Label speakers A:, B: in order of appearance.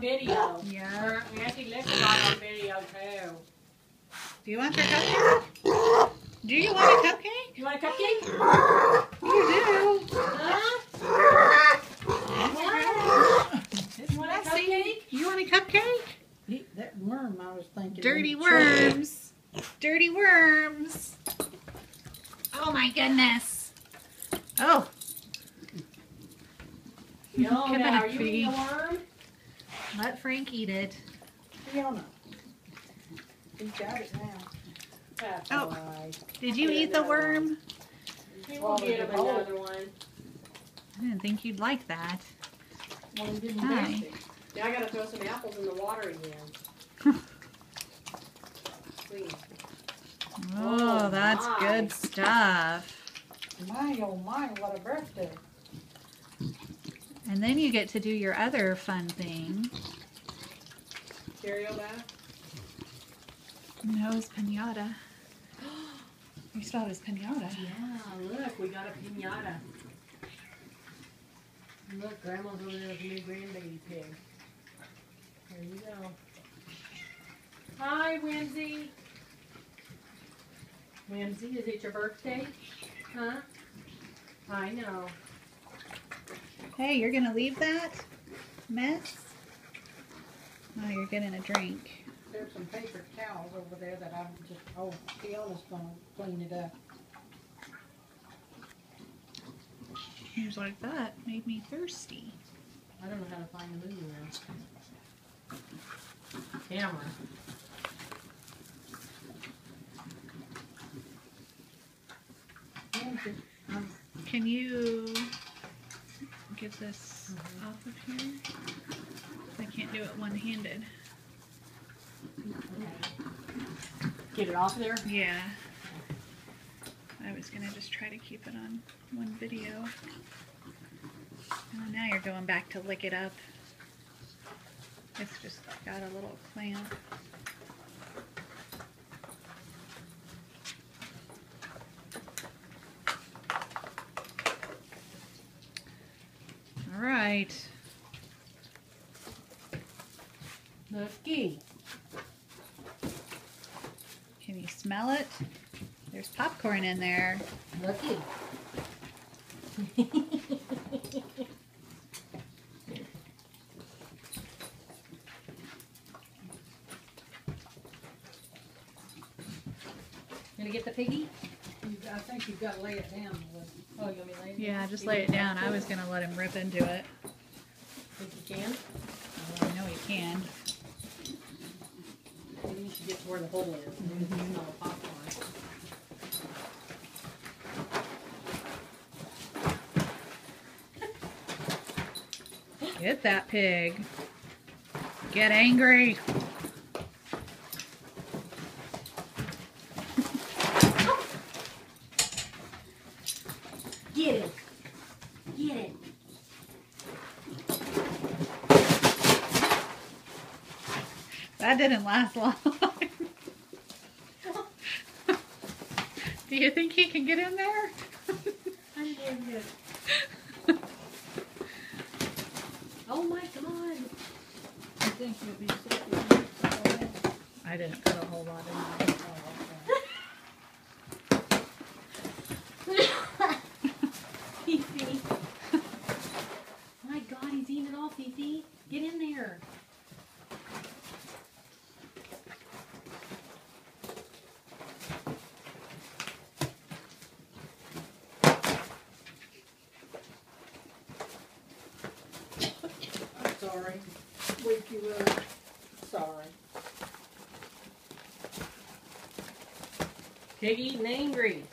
A: on video.
B: Yeah.
A: Auntie Liz got on video too.
B: Do you want your cupcake? Do you want a cupcake?
A: You want a cupcake?
B: You do.
A: Huh? You want a cupcake?
B: You want a cupcake?
C: That worm, I was thinking.
B: Dirty worms. Dirty worms. Oh my goodness. Oh.
A: No,
B: Come
A: now,
B: on,
A: are you
B: Piggy.
A: eating a worm?
B: Let Frank eat it.
C: Fiona. He's got it now.
A: That's
B: Oh.
A: all right.
B: Did you eat the worm?
A: We will get him another one.
B: I didn't think you'd like that.
C: One didn't
B: Hi.
C: taste it.
A: Now I gotta throw some apples in the water again. Please.
B: Oh,
A: Oh,
B: that's
A: my.
B: good stuff.
C: My, oh my, what a birthday.
B: And then you get to do your other fun thing.
A: Cereal bath?
B: No, it's pinata. You spelled it as pinata.
A: Yeah, look, we got a piñata. Look, Grandma's over there with a new grandbaby pig. There you go. Hi, Whimsy. Whimsy, is it your birthday? Huh? I know.
B: Hey, you're gonna leave that mess? Oh, you're getting a drink.
C: There's some paper towels over there that I'm just, oh, Fiona's gonna clean it up.
B: Things like that made me thirsty.
A: I don't know how to find the movie now. Camera.
B: Can you get this off of here? I can't do it one-handed.
A: Get it off there?
B: Yeah. I was gonna just try to keep it on one video. Oh, now you're going back to lick it up. It's just got a little clamp. All right.
A: Looky.
B: Can you smell it? There's popcorn in there.
A: Looky. Gonna get the piggy?
C: I think you've got to lay it down a little.
A: Oh, you want me to lay it
B: Yeah,
A: down?
B: just
A: You
B: lay
A: want
B: it
A: me to
B: down.
A: do
B: I was gonna let him rip into it.
A: Think you can?
B: I know he can.
A: Maybe you should get to where the hole is. Maybe you can smell the popcorn.
B: Get that pig. Get angry.
A: Get it. Get it.
B: That didn't last long. Do you think he can get in there?
A: I'm getting it. Oh my God.
C: I think you'll be sick with it.
B: I didn't put a whole lot in there.
A: Fifi. My God, he's eating it all, Fifi. Get in there.
C: I'm sorry. Wake you up. Sorry.
A: Pig eating angry.